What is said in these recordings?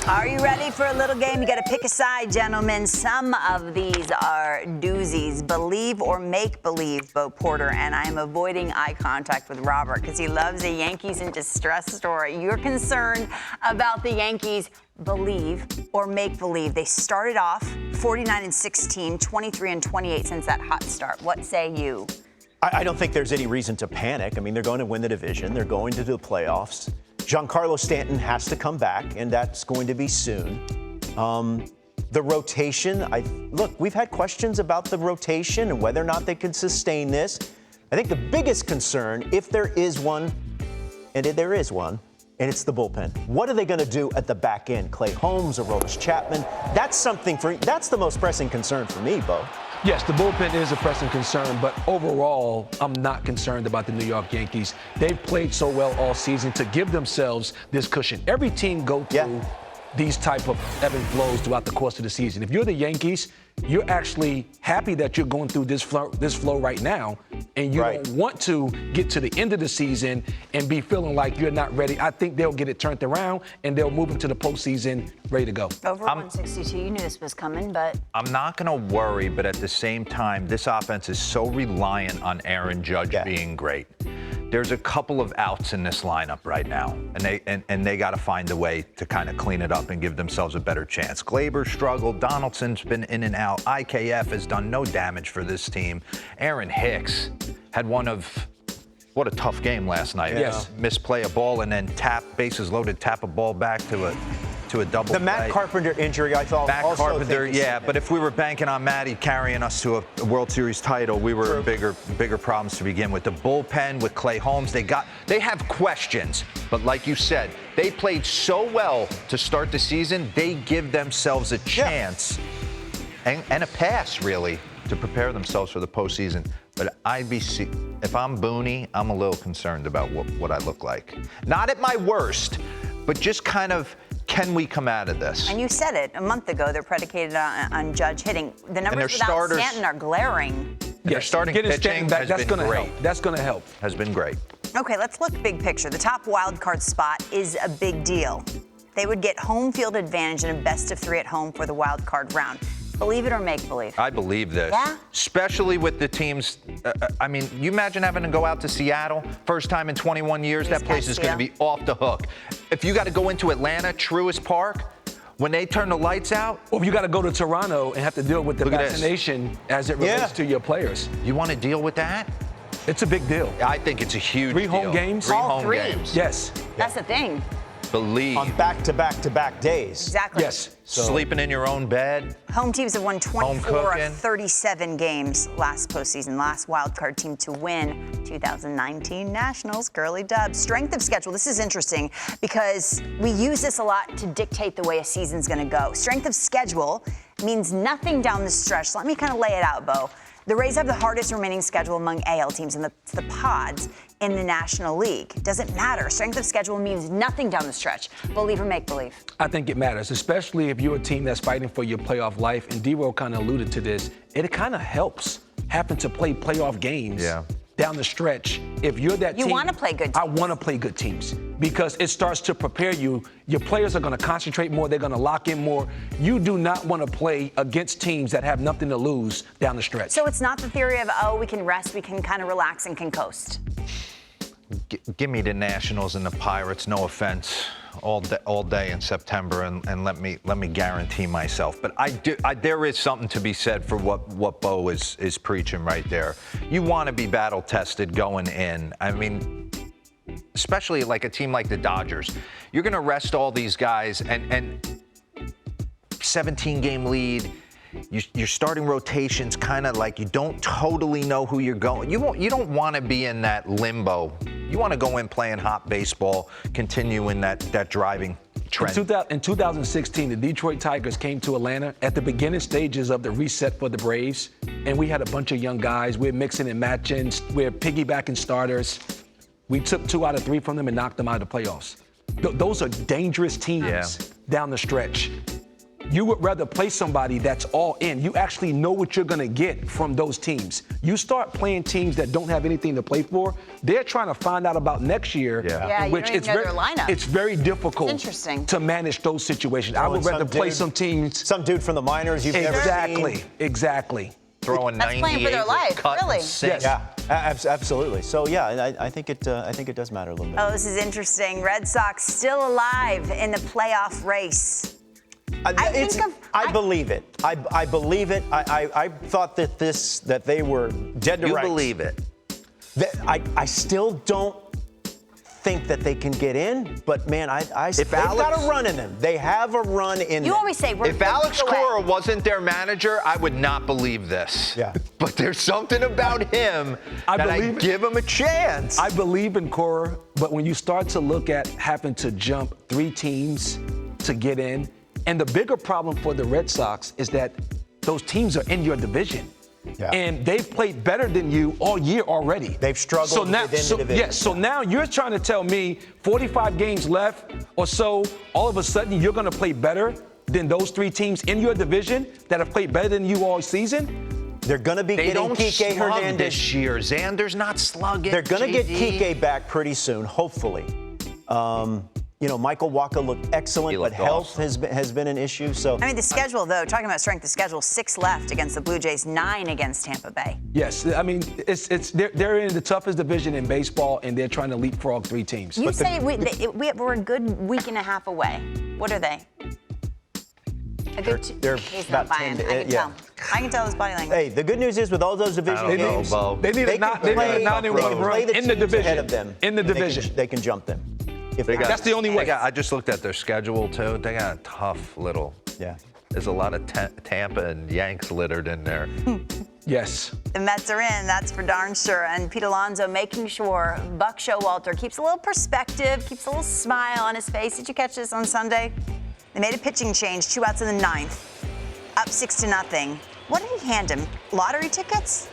Are you ready for a little game? You got to pick a side, gentlemen. Some of these are doozies. Believe or make believe, Bo Porter. And I am avoiding eye contact with Robert because he loves a Yankees in distress story. You're concerned about the Yankees. Believe or make believe. They started off 49-16, 23-28 since that hot start. What say you? I don't think there's any reason to panic. I mean, they're going to win the division. They're going to the playoffs. Giancarlo Stanton has to come back, and that's going to be soon. The rotation, look, we've had questions about the rotation and whether or not they can sustain this. I think the biggest concern, if there is one, and there is one, and it's the bullpen. What are they going to do at the back end? Clay Holmes, Aroldis Chapman? That's the most pressing concern for me, Bo. Yes, the bullpen is a pressing concern, but overall, I'm not concerned about the New York Yankees. They've played so well all season to give themselves this cushion. Every team go through these type of ebb and flows throughout the course of the season. If you're the Yankees, you're actually happy that you're going through this flow right now, and you don't want to get to the end of the season and be feeling like you're not ready. I think they'll get it turned around, and they'll move into the postseason ready to go. Over 162, you knew this was coming, but... I'm not going to worry, but at the same time, this offense is so reliant on Aaron Judge being great. There's a couple of outs in this lineup right now, and they got to find a way to kind of clean it up and give themselves a better chance. Glaber struggled. Donaldson's been in and out. IKF has done no damage for this team. Aaron Hicks had what a tough game last night. Yes. Misplay a ball and then bases loaded, tap a ball back to a double play. The Matt Carpenter injury, I thought. Matt Carpenter, but if we were banking on Matty carrying us to a World Series title, we were in bigger problems to begin with. The bullpen with Clay Holmes, they have questions, but like you said, they played so well to start the season, they give themselves a chance and a pass, really, to prepare themselves for the postseason. But if I'm Booney, I'm a little concerned about what I look like. Not at my worst, but just kind of, can we come out of this? And you said it a month ago. They're predicated on Judge hitting. The numbers without Stanton are glaring. Their starting pitching has been great. That's going to help. Has been great. Okay, let's look big picture. The top wild card spot is a big deal. They would get home field advantage in a best of 3 at home for the wild card round. Believe it or make believe? I believe this. Yeah? Especially with the teams. You imagine having to go out to Seattle, first time in 21 years, that place is going to be off the hook. If you got to go into Atlanta, Truist Park, when they turn the lights out. Or if you got to go to Toronto and have to deal with the vaccination as it relates to your players. You want to deal with that? It's a big deal. I think it's a huge deal. 3 home games? All home games. Yes. That's the thing. Believe. On back-to-back days. Exactly. Yes. Sleeping in your own bed. Home teams have won 24 of 37 games last postseason. Last wildcard team to win 2019 Nationals, Gurley Dubs. Strength of schedule. This is interesting because we use this a lot to dictate the way a season's going to go. Strength of schedule means nothing down the stretch. So let me kind of lay it out, Bo. The Rays have the hardest remaining schedule among AL teams, and it's the Pods in the National League. Doesn't matter. Strength of schedule means nothing down the stretch. Believe or make believe? I think it matters, especially if you're a team that's fighting for your playoff life. And D-Roll kind of alluded to this. It kind of helps having to play playoff games down the stretch. If you're that team. You want to play good teams. I want to play good teams because it starts to prepare you. Your players are going to concentrate more. They're going to lock in more. You do not want to play against teams that have nothing to lose down the stretch. So it's not the theory of, we can rest, we can kind of relax and can coast. Give me the Nationals and the Pirates, no offense, all day in September, and let me guarantee myself. But there is something to be said for what Bo is preaching right there. You want to be battle tested going in. I mean, especially like a team like the Dodgers, you're going to rest all these guys and 17-game lead. Your starting rotation's kind of like you don't totally know who you're going. You don't want to be in that limbo. You want to go in playing hot baseball, continuing that driving trend. In 2016, the Detroit Tigers came to Atlanta at the beginning stages of the reset for the Braves, and we had a bunch of young guys. We're mixing and matching. We're piggybacking starters. We took 2 out of 3 from them and knocked them out of the playoffs. Those are dangerous teams down the stretch. you would rather play somebody that's all in. You actually know what you're going to get from those teams. You start playing teams that don't have anything to play for, they're trying to find out about next year. Yeah, in you which don't even it's know very, their lineup. It's very difficult to manage those situations. I would rather play some teams. Some dude from the minors you've never seen. Exactly. Throwing That's 98 playing for their life, cut really. and six. Yeah, absolutely. So yeah, I think it does matter a little bit. Oh, this is interesting. Red Sox still alive in the playoff race. I believe it. I believe it. I thought that they were dead to rights. You believe it. I still don't think that they can get in, but man, they've got a run in them. They have a run in them. You always say we're if Alex Cora wasn't their manager, I would not believe this. Yeah. But there's something about him that I give him a chance. I believe in Cora, but when you start to look at having to jump 3 teams to get in, and the bigger problem for the Red Sox is that those teams are in your division. Yeah. And they've played better than you all year already. They've struggled within the division. Yeah, so now you're trying to tell me 45 games left or so, all of a sudden you're going to play better than those 3 teams in your division that have played better than you all season? They're going to be getting Kike Hernandez this year. Xander's not slugging. They're going to get Kike back pretty soon, hopefully. Michael Wacha looked excellent, but health has been an issue. So I mean, the schedule, though, talking about strength of schedule, 6 left against the Blue Jays, 9 against Tampa Bay. Yes, I mean, they're in the toughest division in baseball, and they're trying to leapfrog 3 teams. You say we're a good week and a half away. What are they? They're He's about not buying. 10 I can tell. I can tell his body language. Hey, the good news is with all those division games, they need a 9-1 run in the division. Ahead of them. In the division, they can jump them. That's the only way. I just looked at their schedule too. They got a tough little. Yeah. There's a lot of Tampa and Yanks littered in there. Yes. The Mets are in, that's for darn sure. And Pete Alonso making sure Buck Showalter keeps a little perspective, keeps a little smile on his face. Did you catch this on Sunday? They made a pitching change, 2 outs in the 9th, up 6-0. What did he hand him? Lottery tickets?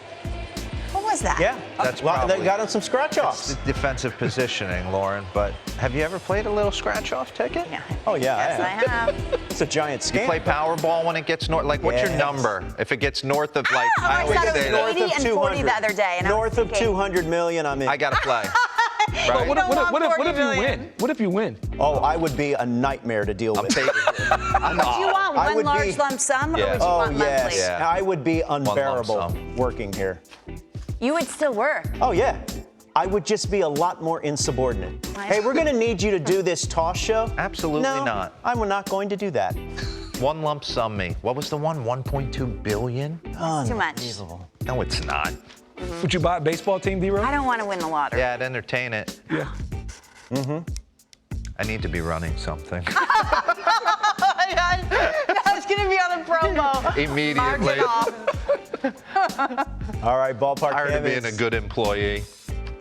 What was that? Yeah, that's they got him some scratch-offs. It's defensive positioning, Lauren. But have you ever played a little scratch-off ticket? Yeah. Oh yeah, Yes, I have. It's a giant scam. You play Powerball when it gets north. Like, what's your number? If it gets north of like, I always thought it say was that. 80 and 40 the other day. And North of 200 million, I'm in. I gotta play. But what if you million. win? What if you win? Oh, I would be a nightmare to deal with. Would you want one large lump sum, or would you want monthly? Yeah. I would be unbearable working here. You would still work. Oh, yeah. I would just be a lot more insubordinate. Hey, we're going to need you to do this toss show. Absolutely not. I'm not going to do that. One lump sum me. What was the one? 1.2 billion? That's too much. No, it's not. Would you buy a baseball team, D-Row? I don't want to win the lottery. Yeah, I'd entertain it. Yeah. Mm-hmm. I need to be running something. That's going to be on the promo. Immediately. All right, ballpark. Tired of being a good employee.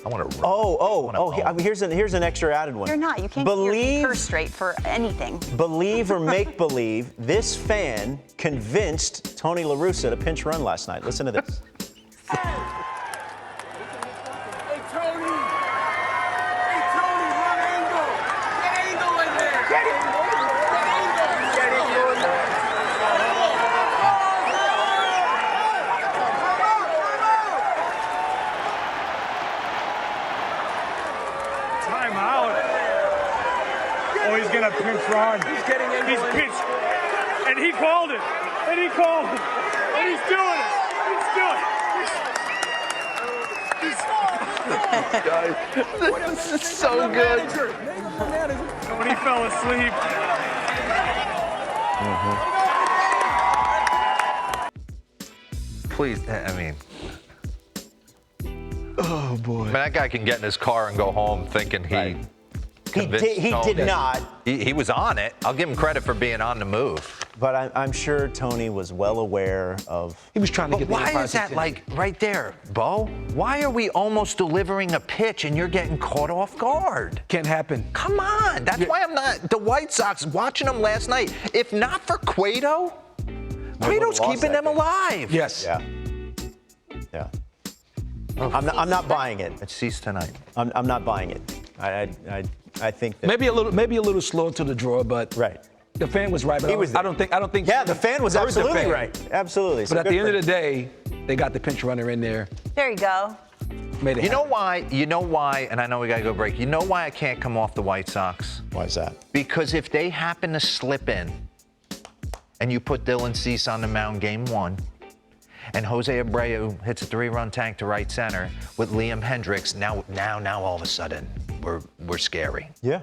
I want to run. Here's an extra added one. You're not. You can't keep your purse straight for anything. Believe or make believe, this fan convinced Tony La Russa to pinch run last night. Listen to this. He's gonna pinch run. He's pitched, and he called it. And he's doing it. This is so good. When he fell asleep. Please, I mean. Oh boy. I mean, that guy can get in his car and go home thinking he did not. He was on it. I'll give him credit for being on the move. But I'm sure Tony was well aware of. He was trying to get the why is that like right there, Bo? Why are we almost delivering a pitch and you're getting caught off guard? Can't happen. Come on. That's why I'm not. The White Sox, watching them last night, if not for Cueto, Cueto's keeping them alive. Yes. Yeah. I'm not buying it. It ceased tonight. I'm not buying it. I think that maybe a little slow to the draw, but right. The fan was right, but I don't think. Yeah, the fan was heard the absolutely fan. right. Absolutely. But at the end of the day, they got the pinch runner in there. There you go. Made it You know happen. why? You know why? And I know we got to go break. You know why I can't come off the White Sox? Why is that? Because if they happen to slip in and you put Dylan Cease on the mound game 1, and Jose Abreu hits a 3-run tank to right center with Liam Hendricks, now all of a sudden we're scary. Yeah.